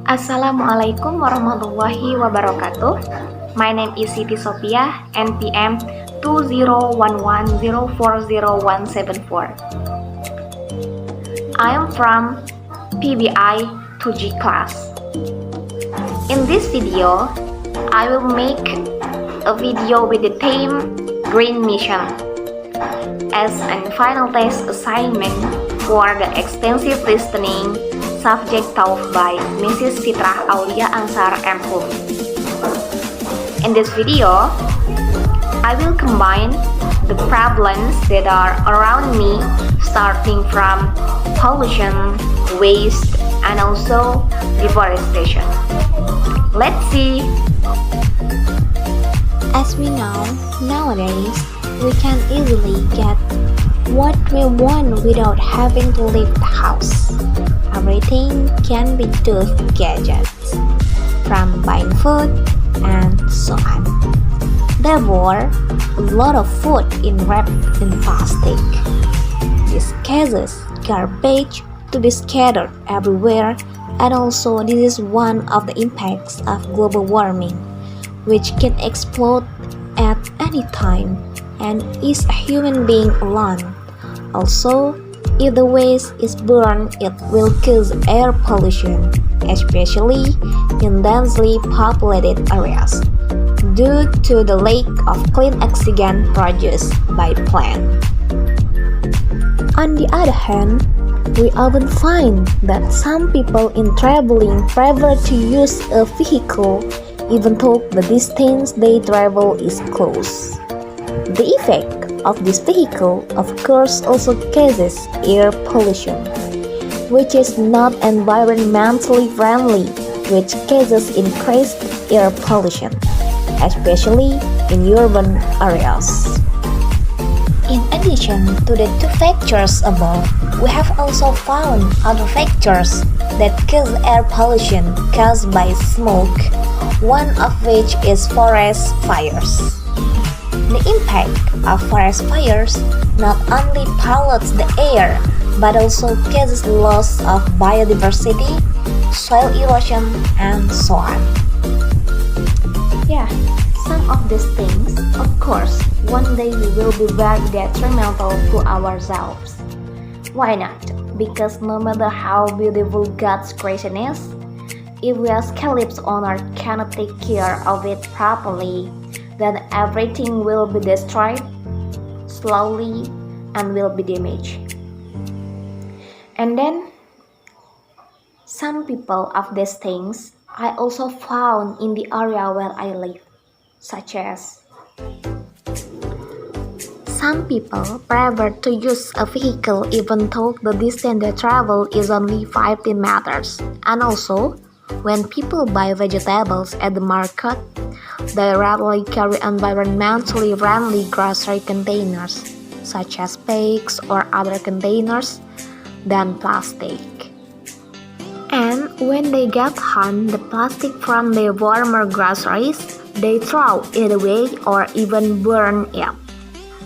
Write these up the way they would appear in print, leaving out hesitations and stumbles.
Assalamualaikum warahmatullahi wabarakatuh. My name is Siti Sopiah, NPM 2011040174. I am from PBI 2G class. In this video, I will make a video with the theme Green Mission as a final test assignment for the extensive listening subject taught by Mrs. Fitrah Aulia Ansar M.Hum. In this video, I will combine the problems that are around me, starting from pollution, waste, and also deforestation. Let's see. As we know, nowadays, we can easily get what we want without having to leave the house. Everything can be through gadgets, from buying food and so on. Therefore, a lot of food is wrapped in plastic. This causes garbage to be scattered everywhere, and also this is one of the impacts of global warming, which can explode at any time and is a human being alone. Also, if the waste is burned, it will cause air pollution, especially in densely populated areas, due to the lack of clean oxygen produced by the plant. On the other hand, we often find that some people in traveling prefer to use a vehicle even though the distance they travel is close. The effect of this vehicle, of course, also causes air pollution, which is not environmentally friendly, which causes increased air pollution, especially in urban areas. In addition to the two factors above, we have also found other factors that cause air pollution caused by smoke, one of which is forest fires. The impact of forest fires not only pollutes the air, but also causes loss of biodiversity, soil erosion, and so on. Yeah, some of these things, of course, one day we will be very detrimental to ourselves. Why not? Because no matter how beautiful God's creation is, if we as Calip's owner cannot take care of it properly, then everything will be destroyed slowly and will be damaged. And then, some people of these things I also found in the area where I live, such as some people prefer to use a vehicle even though the distance they travel is only 15 meters. And also, when people buy vegetables at the market, they rarely carry environmentally friendly grocery containers, such as bags or other containers, than plastic. And when they get home, the plastic from their warmer groceries, they throw it away or even burn it.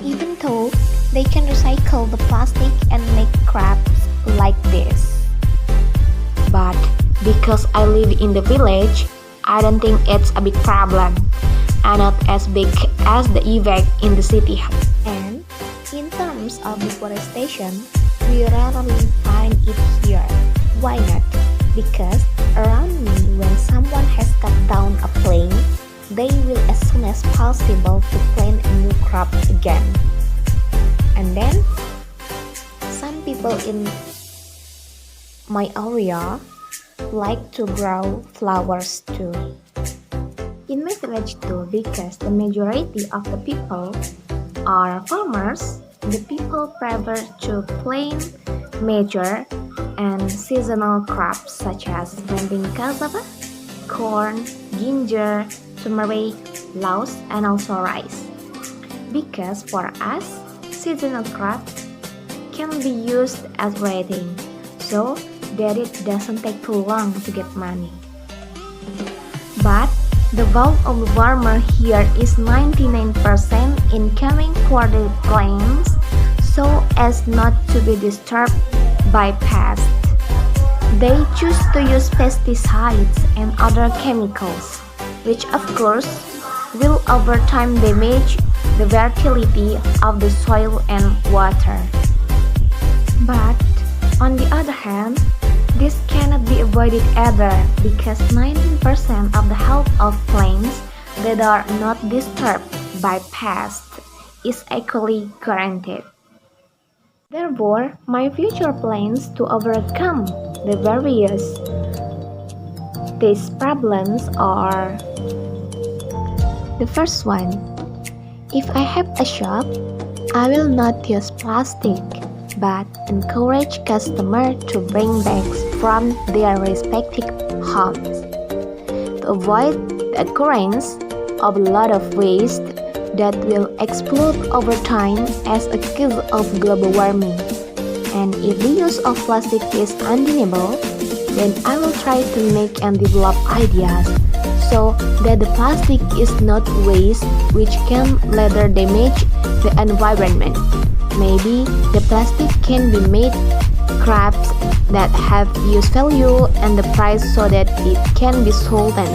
Even though they can recycle the plastic and make crafts like this. But because I live in the village, I don't think it's a big problem, and not as big as the effect in the city. And in terms of deforestation, we rarely find it here. Why not? Because around me, when someone has cut down a plant, they will as soon as possible to plant a new crop again. And then, some people in my area like to grow flowers too. In my village too, because the majority of the people are farmers, the people prefer to plant major and seasonal crops such as planting cassava, corn, ginger, turmeric, laos, and also rice. Because for us, seasonal crops can be used as rating, so that it doesn't take too long to get money. But the bulk of the farmer here is 99% incoming for the plants so as not to be disturbed by pests. They choose to use pesticides and other chemicals, which of course will over time damage the fertility of the soil and water. But on the other hand, this cannot be avoided either because 19% of the health of plants that are not disturbed by pests is equally guaranteed. Therefore, my future plans to overcome the various these problems are: the first one, if I have a shop, I will not use plastic but encourage customers to bring bags from their respective homes. To avoid the occurrence of a lot of waste that will explode over time as a cause of global warming. And if the use of plastic is undeniable, then I will try to make and develop ideas so that the plastic is not waste which can later damage the environment. Maybe the plastic can be made crafts that have use value and the price so that it can be sold and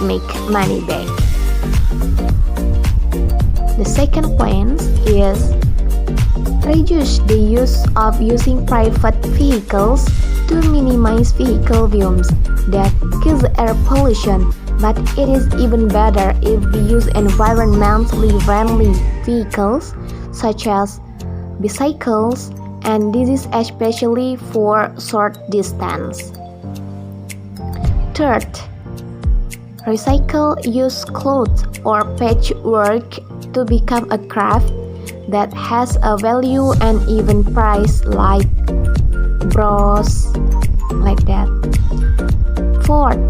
make money back. The second plan is reduce the use of using private vehicles to minimize vehicle fumes that cause air pollution, but it is even better if we use environmentally friendly vehicles such as bicycles, and this is especially for short distance. Third, recycle used clothes or patchwork to become a craft that has a value and even price like bros, like that. Fourth,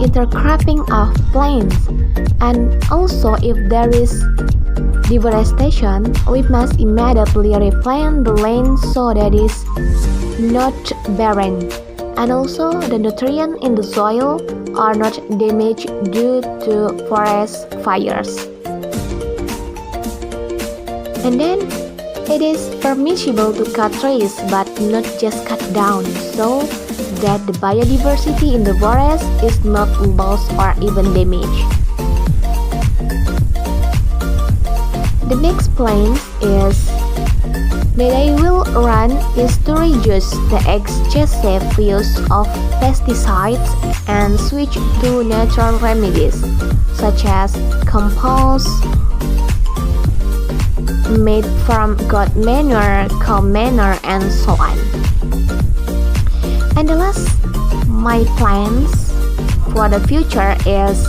intercropping of plants, and also if there is deforestation, we must immediately replant the land so that it is not barren, and also the nutrients in the soil are not damaged due to forest fires. And then it is permissible to cut trees but not just cut down, so that the biodiversity in the forest is not lost or even damaged. The next plan is that I will run is to reduce the excessive use of pesticides and switch to natural remedies such as compost made from goat manure, cow manure, and so on. And the last, my plans for the future is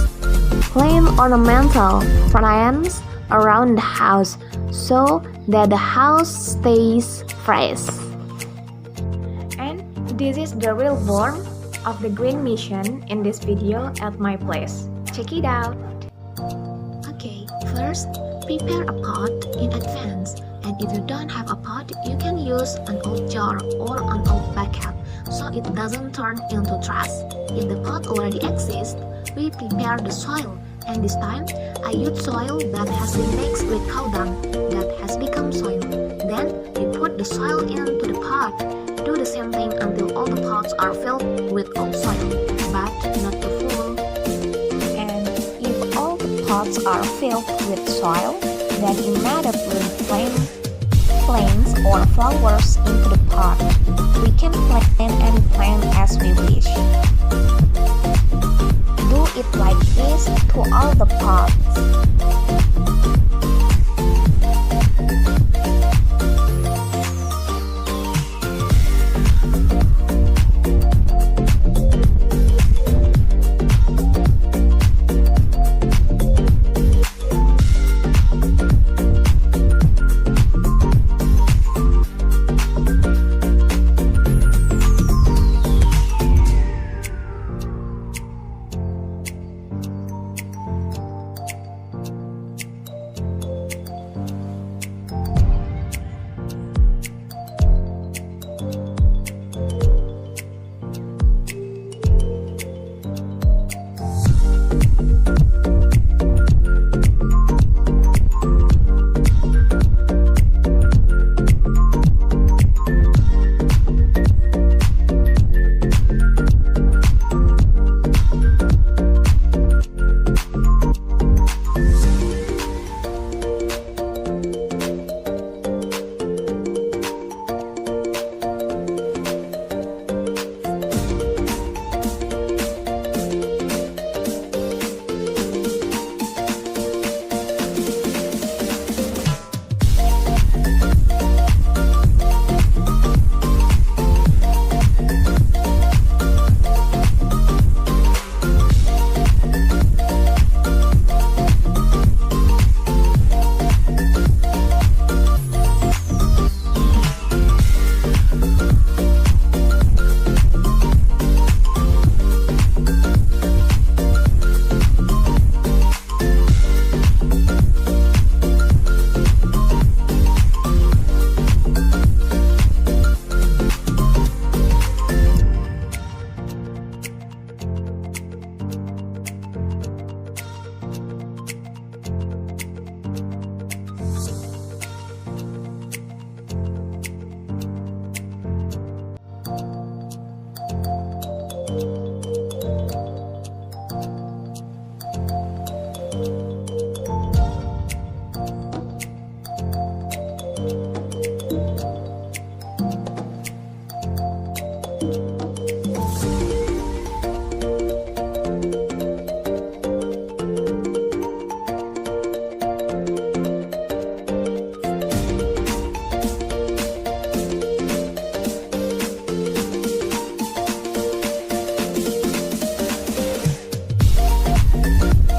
plant ornamental plants around the house so that the house stays fresh. And this is the real form of the green mission in this video at my place. Check it out. Okay, first, prepare a pot in advance, and if you don't have a pot, you can use an old jar or an old bucket so it doesn't turn into trash. If the pot already exists, we prepare the soil, and this time I use soil that has been mixed with cow dung that has become soil. Then we put the soil into the pot. Do the same thing until all the pots are filled with old soil, but not too full. And if all the pots are filled with soil, then immediately plant plants or flowers into the pot. We can plant any plant as we wish. Do it like this to all the pots.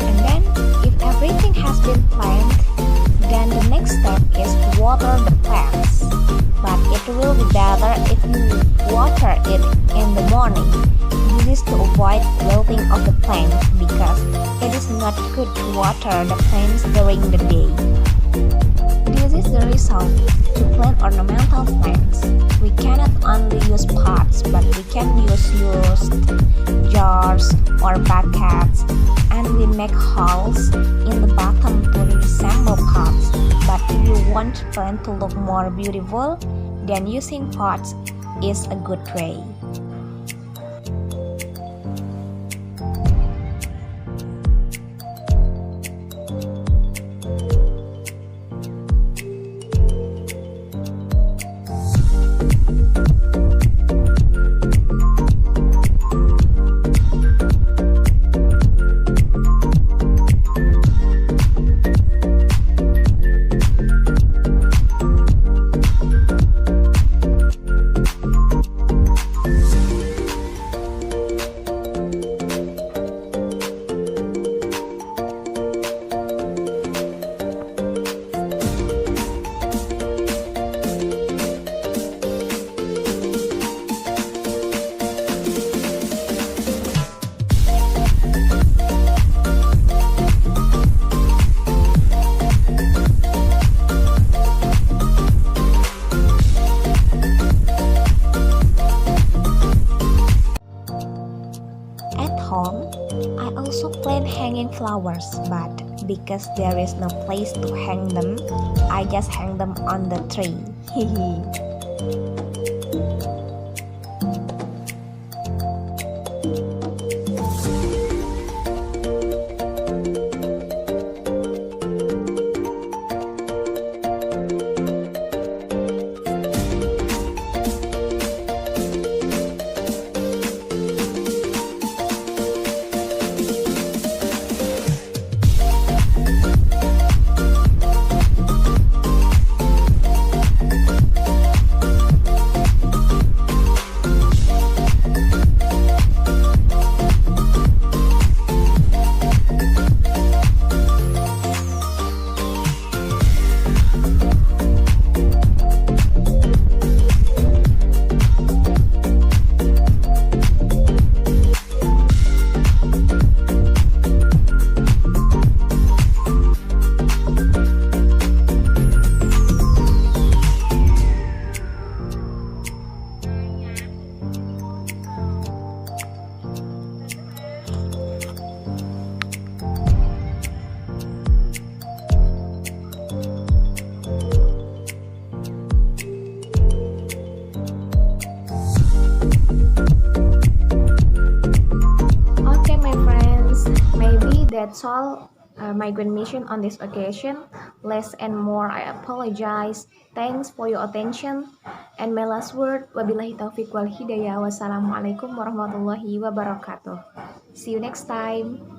And then, if everything has been planned, then the next step is to water the plants. But it will be better if you water it in the morning. This is to avoid wilting of the plants because it is not good to water the plants during the day. This is the result to plant ornamental plants. We cannot only use pots, but we can use used jars or buckets, and we make holes in the bottom to resemble pots. But if you want plant to look more beautiful, then using pots is a good way. Home, I also plan hanging flowers, but because there is no place to hang them, I just hang them on the tree. That's all my grand mission on this occasion. Less and more, I apologize. Thanks for your attention. And my last word, wabillahi taufiq wal hidayah. Wassalamualaikum warahmatullahi wabarakatuh. See you next time.